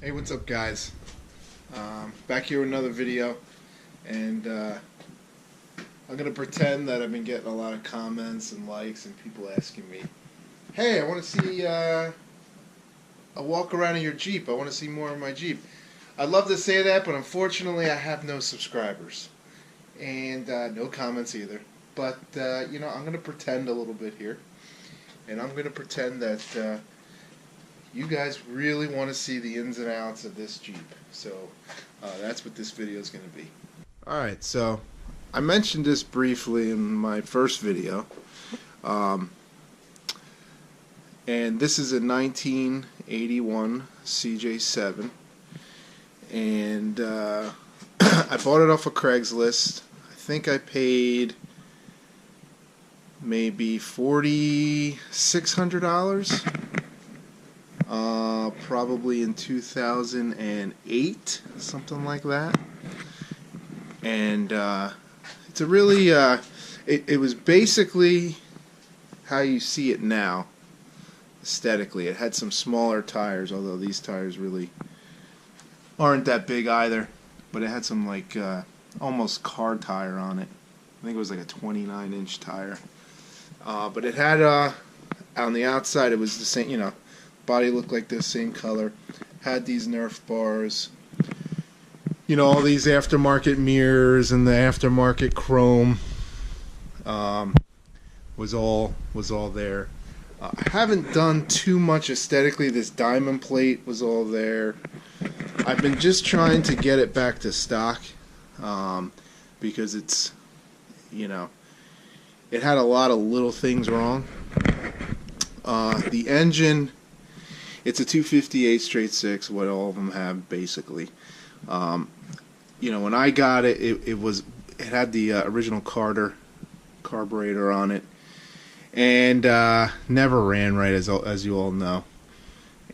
Hey, what's up, guys? Back here with another video, and I'm gonna pretend that I've been getting a lot of comments and likes and people asking me, "Hey, I want to see a walk around in your Jeep. I want to see more of my Jeep." I'd love to say that, but unfortunately, I have no subscribers and no comments either. But I'm gonna pretend a little bit here, and I'm gonna pretend that. You guys really want to see the ins and outs of this Jeep, so that's what this video is going to be. Alright, so I mentioned this briefly in my first video, and this is a 1981 CJ7, and I bought it off of Craigslist. I think I paid maybe $4,600. Probably in 2008, something like that. And it's a really, it was basically how you see it now, aesthetically. It had some smaller tires, although these tires really aren't that big either. But it had some like almost car tire on it. I think it was like a 29-inch tire. But it had, on the outside, it was the same, body looked like this, same color, had these Nerf bars, all these aftermarket mirrors and the aftermarket chrome was all there. I haven't done too much aesthetically. This diamond plate was all there. I've been just trying to get it back to stock because it's, it had a lot of little things wrong. The engine, it's a 258 straight six, what all of them have basically. When I got it, it had the original carburetor on it, and never ran right, as you all know.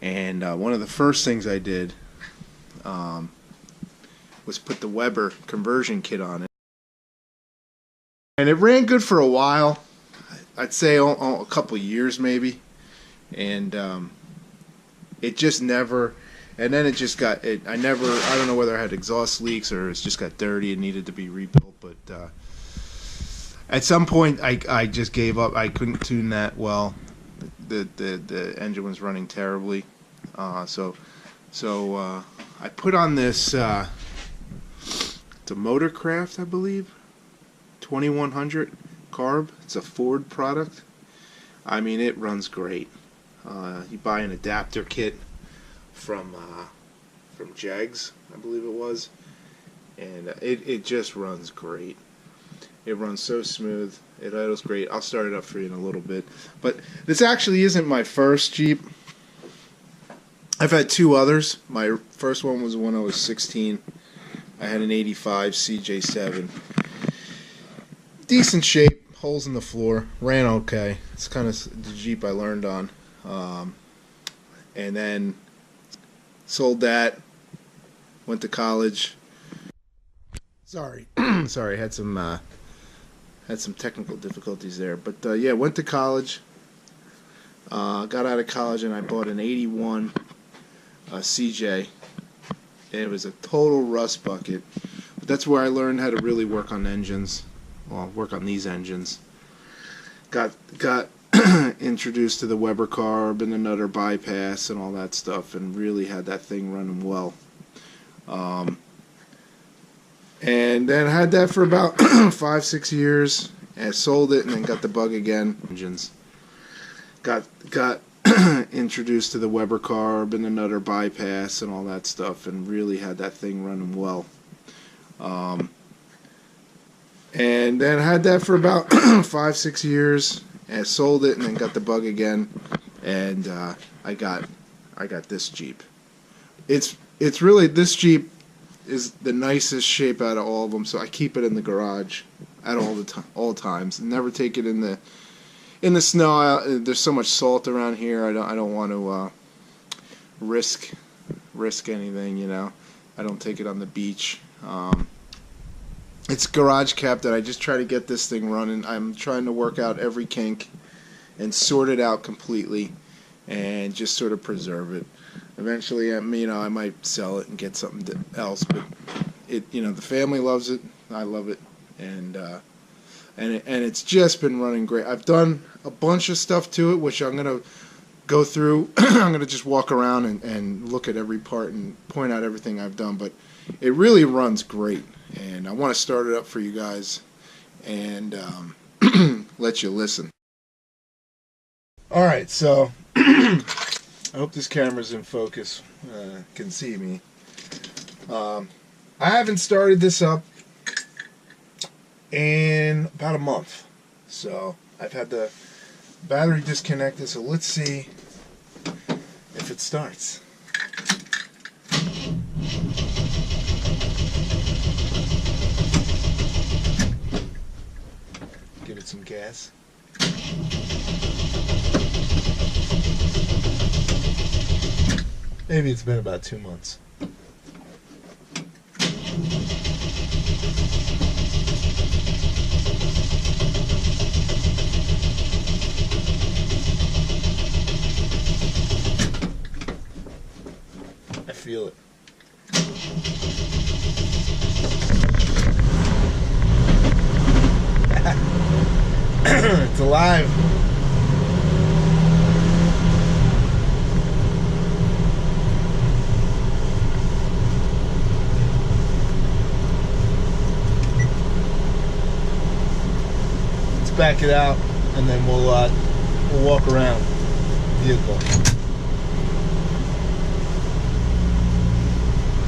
And one of the first things I did was put the Weber conversion kit on it, and it ran good for a while. I'd say a couple years maybe, and it just never, and then it just got, I don't know whether I had exhaust leaks or it just got dirty and needed to be rebuilt, but at some point I just gave up. I couldn't tune that well. The engine was running terribly, so I put on this, it's a Motorcraft, I believe, 2100 carb. It's a Ford product. I mean, it runs great. You buy an adapter kit from Jegs, I believe it was, and it just runs great. It runs so smooth. It idles great. I'll start it up for you in a little bit. But this actually isn't my first Jeep. I've had two others. My first one was when I was 16. I had an 85 CJ7. Decent shape, holes in the floor, ran okay. It's kind of the Jeep I learned on. And then sold that, went to college. Sorry, had some technical difficulties there, but yeah, went to college. Got out of college and I bought an 81 CJ. And it was a total rust bucket, but that's where I learned how to really work on engines. Well, work on these engines. Got introduced to the Weber carb and the Nutter bypass and all that stuff, and really had that thing running well. And then had that for about 5-6 years, and sold it, and then got the bug again. Engines got introduced to the Weber carb and the Nutter bypass and all that stuff, and really had that thing running well. And then had that for about 5-6 years, and sold it, and then got the bug again, and I got this Jeep. It's really, this Jeep is the nicest shape out of all of them, so I keep it in the garage at all times. Never take it in the snow. There's so much salt around here. I don't want to risk anything. I don't take it on the beach. It's garage kept, and I just try to get this thing running. I'm trying to work out every kink and sort it out completely and just sort of preserve it. Eventually, I might sell it and get something else. But the family loves it. I love it, and it's just been running great. I've done a bunch of stuff to it, which I'm gonna go through. I'm gonna just walk around and look at every part and point out everything I've done. But it really runs great, and I want to start it up for you guys and let you listen. All right, so I hope this camera's in focus. Can see me. I haven't started this up in about a month, so I've had the battery disconnected. So let's see if it starts. Give it some gas. Maybe it's been about 2 months. I feel it. It's alive. Let's back it out, and then we'll walk around the vehicle.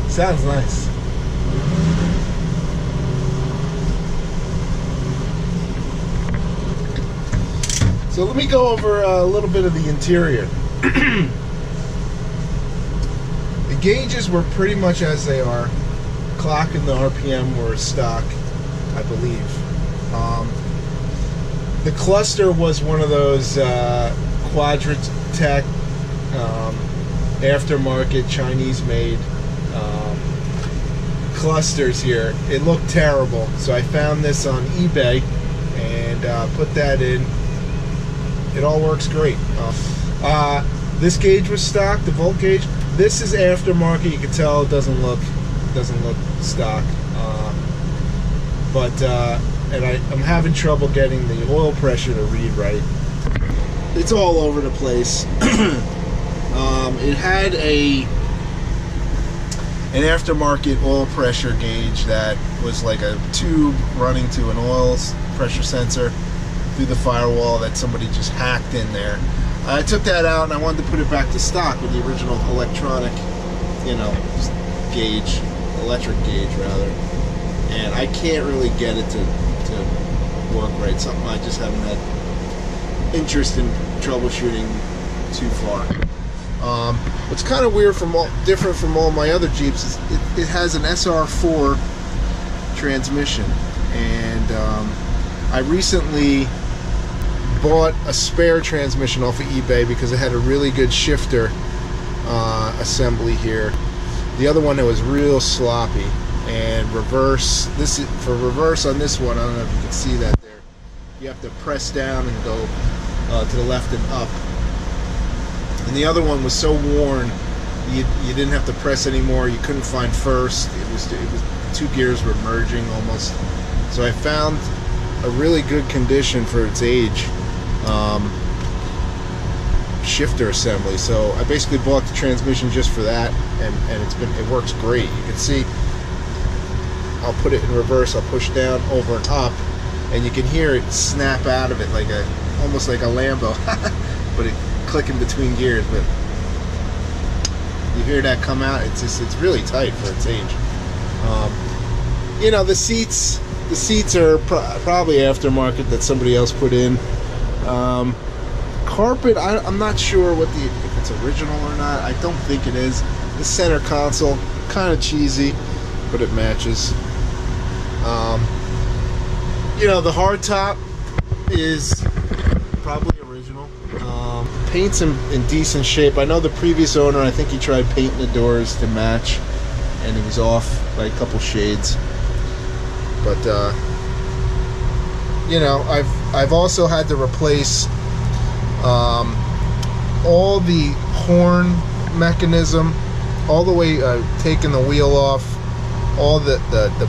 Sounds nice. So let me go over a little bit of the interior. The gauges were pretty much as they are. Clock and the RPM were stock, I believe. The cluster was one of those Quadratech aftermarket Chinese-made clusters here. It looked terrible, so I found this on eBay and put that in. It all works great. This gauge was stock, the volt gauge. This is aftermarket. You can tell it doesn't look stock. And I'm having trouble getting the oil pressure to read right. It's all over the place. It had an aftermarket oil pressure gauge that was like a tube running to an oil pressure sensor through the firewall that somebody just hacked in there. I took that out and I wanted to put it back to stock with the original electronic, gauge, electric gauge rather. And I can't really get it to work right. Something I just haven't had interest in troubleshooting too far. What's kind of weird different from all my other Jeeps is it has an SR4 transmission, and I recently bought a spare transmission off of eBay because it had a really good shifter assembly here. The other one that was real sloppy, and reverse. For reverse on this one, I don't know if you can see that there. You have to press down and go to the left and up. And the other one was so worn, you didn't have to press anymore. You couldn't find first. It was two gears were merging almost. So I found a really good condition for its age shifter assembly. So I basically bought the transmission just for that, and it works great. You can see I'll put it in reverse. I'll push down, over and up, and you can hear it snap out of it almost like a Lambo, but it clicking between gears. But you hear that come out. It's really tight for its age. The seats are probably aftermarket that somebody else put in. Carpet, I'm not sure if it's original or not. I don't think it is. The center console, kind of cheesy, but it matches. The hardtop is probably original. Paint's in decent shape. I know the previous owner, I think he tried painting the doors to match, and it was off by a couple shades. But I've also had to replace all the horn mechanism, all the way taking the wheel off, all the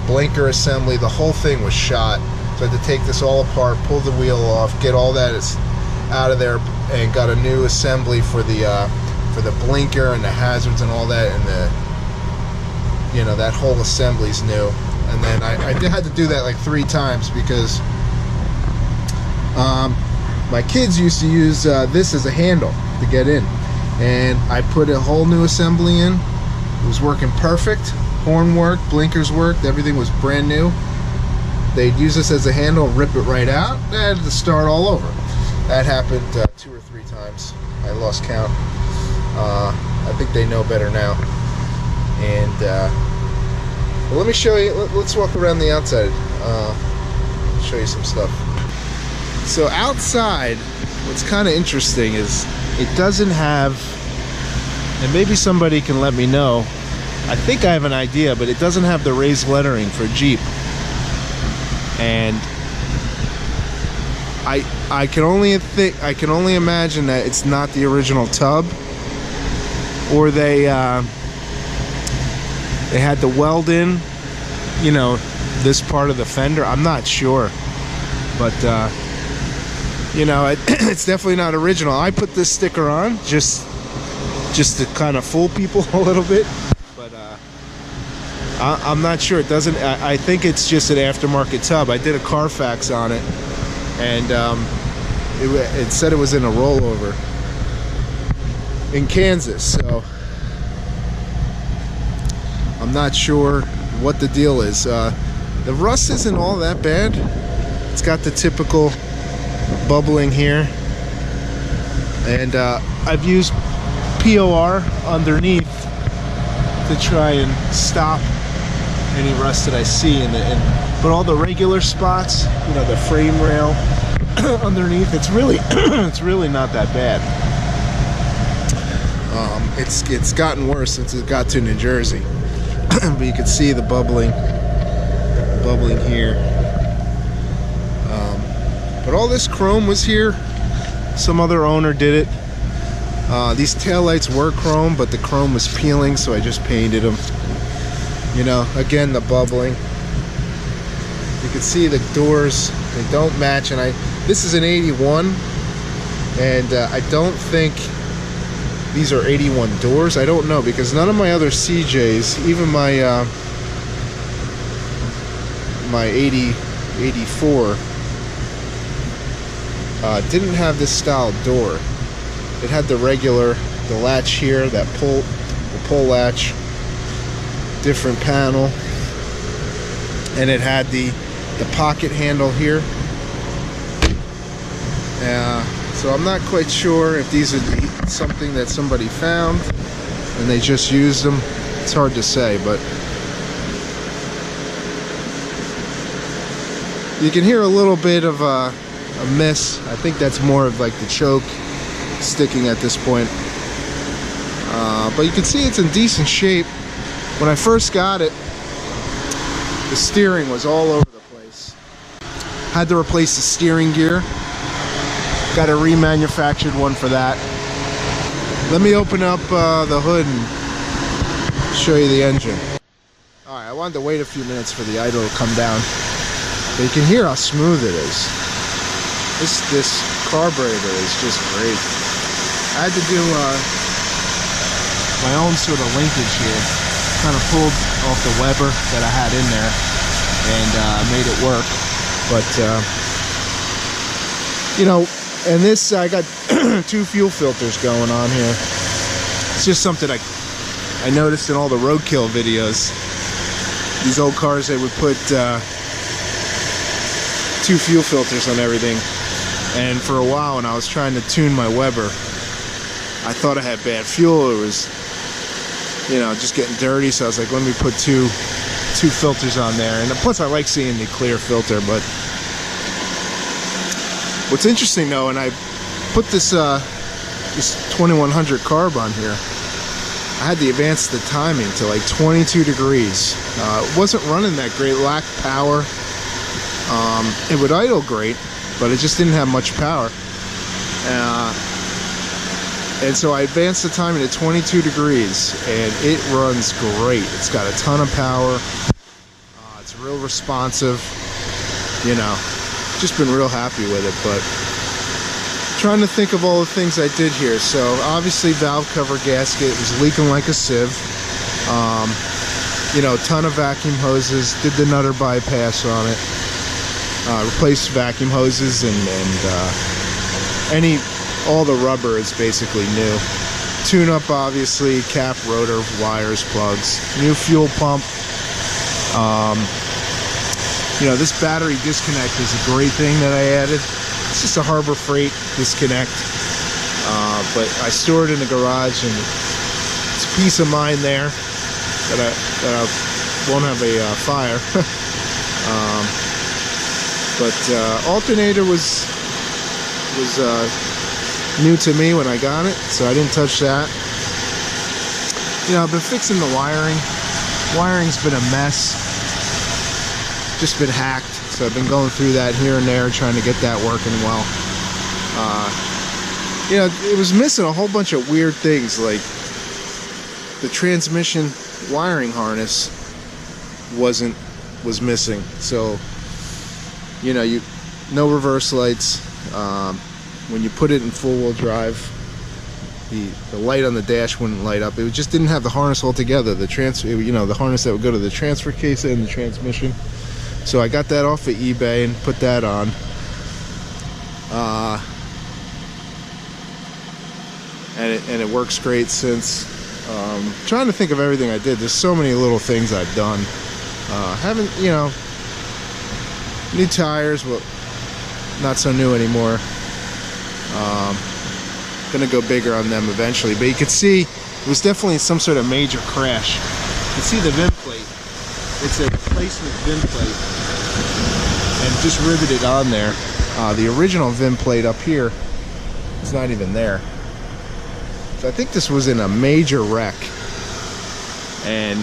blinker assembly, the whole thing was shot. So I had to take this all apart, pull the wheel off, get all that out of there, and got a new assembly for the blinker and the hazards and all that, and that whole assembly's new. And then I had to do that like 3 times because my kids used to use this as a handle to get in, and I put a whole new assembly in. It was working perfect. Horn worked, blinkers worked, everything was brand new. They'd use this as a handle, rip it right out, and I had to start all over. That happened 2 or 3 times. I lost count. I think they know better now. And well, let me show you. Let's walk around the outside. Show you some stuff. So outside, what's kind of interesting is it doesn't have, and maybe somebody can let me know, I think I have an idea, but it doesn't have the raised lettering for Jeep. And I can only imagine that it's not the original tub, or they had to weld in, this part of the fender. I'm not sure, but it's definitely not original. I put this sticker on just to kind of fool people a little bit, but I'm not sure. It doesn't. I think it's just an aftermarket tub. I did a Carfax on it, and it said it was in a rollover in Kansas. So I'm not sure what the deal is. The rust isn't all that bad. It's got the typical bubbling here, and I've used POR underneath to try and stop any rust that I see but all the regular spots, the frame rail underneath, it's really not that bad. It's gotten worse since it got to New Jersey. But you can see the bubbling here. But all this chrome was here. Some other owner did it. These taillights were chrome, but the chrome was peeling, so I just painted them. Again, the bubbling. You can see the doors, they don't match, and this is an 81, and I don't think these are 81 doors. I don't know, because none of my other CJs, even my 84, didn't have this style door. It had the latch here, the pull latch, different panel, and it had the pocket handle here. So I'm not quite sure if these are something that somebody found and they just used them. It's hard to say, but you can hear a little bit of a miss. I think that's more of like the choke sticking at this point. But you can see it's in decent shape. When I first got it, the steering was all over the place. Had to replace the steering gear. Got a remanufactured one for that. Let me open up the hood and show you the engine. Alright, I wanted to wait a few minutes for the idle to come down. But you can hear how smooth it is. This carburetor is just great. I had to do my own sort of linkage here. Kind of pulled off the Weber that I had in there and made it work. But and this, I got 2 fuel filters going on here. It's just something I noticed in all the roadkill videos. These old cars, they would put 2 fuel filters on everything. And for a while, when I was trying to tune my Weber, I thought I had bad fuel. It was, just getting dirty. So I was like, let me put two filters on there. And plus, I like seeing the clear filter. But what's interesting though, and I put this 2100 carb on here, I had to advance the timing to like 22 degrees. It wasn't running that great, lacked power. It would idle great, but it just didn't have much power. And so I advanced the timing to 22 degrees, and it runs great. It's got a ton of power. It's real responsive. You know, just been real happy with it. But trying to think of all the things I did here. So obviously valve cover gasket was leaking like a sieve. You know, ton of vacuum hoses. Did the nutter bypass on it. Replaced vacuum hoses and all the rubber is basically new. Tune up, obviously, cap, rotor, wires, plugs. New fuel pump. You know, this battery disconnect is a great thing that I added. It's just a Harbor Freight disconnect, but I store it in the garage, and it's peace of mind there that I won't have a fire. But alternator was new to me when I got it, so I didn't touch that. You know, I've been fixing the wiring. Wiring's been a mess. Just been hacked, so I've been going through that here and there, trying to get that working well. You know, it was missing a whole bunch of weird things, like the transmission wiring harness was missing. So, you know, no reverse lights. When you put it in full-wheel drive, the light on the dash wouldn't light up. It just didn't have the harness altogether. The harness that would go to the transfer case and the transmission. So I got that off of eBay and put that on. And it works great since. Trying to think of everything I did. There's so many little things I've done. Haven't, you know, new tires, well, not so new anymore. Gonna go bigger on them eventually, but you could see it was definitely some sort of major crash. You can see the VIN plate. It's a replacement VIN plate, and just riveted on there. The original VIN plate up here is not even there. So I think this was in a major wreck, and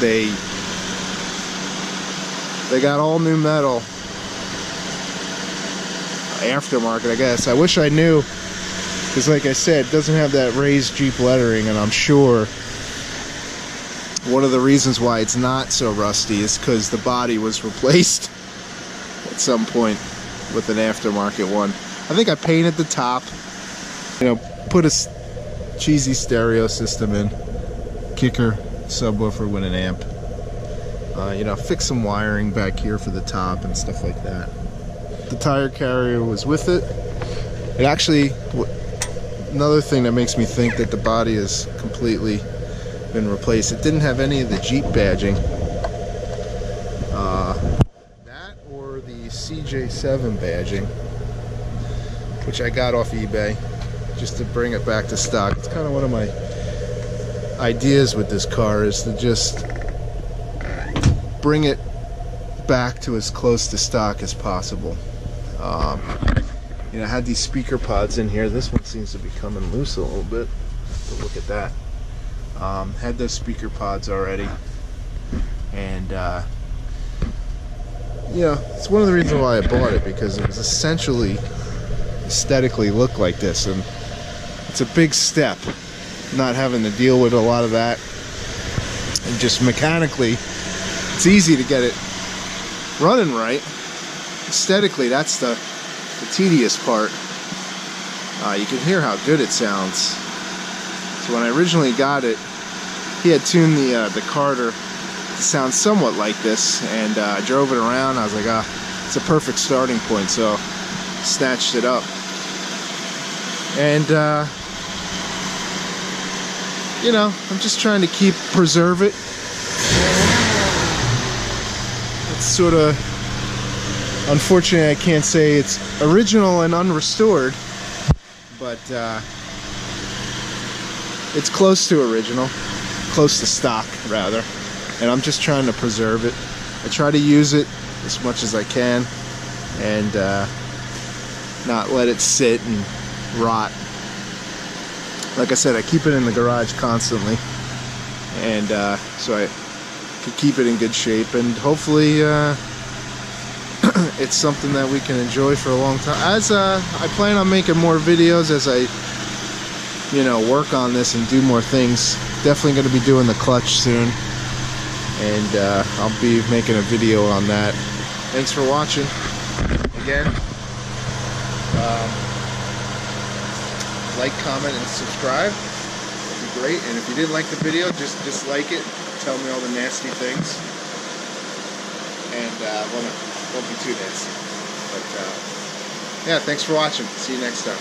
they got all new metal. Aftermarket, I guess. I wish I knew, because like I said, it doesn't have that raised Jeep lettering, and I'm sure one of the reasons why it's not so rusty is because the body was replaced at some point with an aftermarket one. I think I painted the top, you know, put a cheesy stereo system in, kicker, subwoofer with an amp, you know, fix some wiring back here for the top and stuff like that. The tire carrier was with it. It actually, another thing that makes me think that the body has completely been replaced, it didn't have any of the Jeep badging. That or the CJ7 badging, which I got off eBay just to bring it back to stock. It's kind of one of my ideas with this car, is to just bring it back to as close to stock as possible. You know, I had these speaker pods in here. This one seems to be coming loose a little bit. But look at that. Had those speaker pods already, and you know, it's one of the reasons why I bought it, because it was essentially aesthetically look like this, and it's a big step not having to deal with a lot of that, and just mechanically it's easy to get it running right. Aesthetically, that's the tedious part. You can hear how good it sounds. So when I originally got it, he had tuned the Carter to sound somewhat like this, and I drove it around. I was like, it's a perfect starting point, so snatched it up. And you know, I'm just trying to preserve it. It's sort of, unfortunately, I can't say it's original and unrestored, but it's close to original, close to stock rather, and I'm just trying to preserve it. I try to use it as much as I can, and not let it sit and rot. Like I said, I keep it in the garage constantly, and so I can keep it in good shape, and hopefully it's something that we can enjoy for a long time. As I plan on making more videos as I you know, work on this and do more things. Definitely going to be doing the clutch soon, and I'll be making a video on that. Thanks for watching again. Like, comment, and subscribe. That'd be great. And if you didn't like the video, just dislike it. Tell me all the nasty things, and won't be too nasty. But yeah, thanks for watching. See you next time.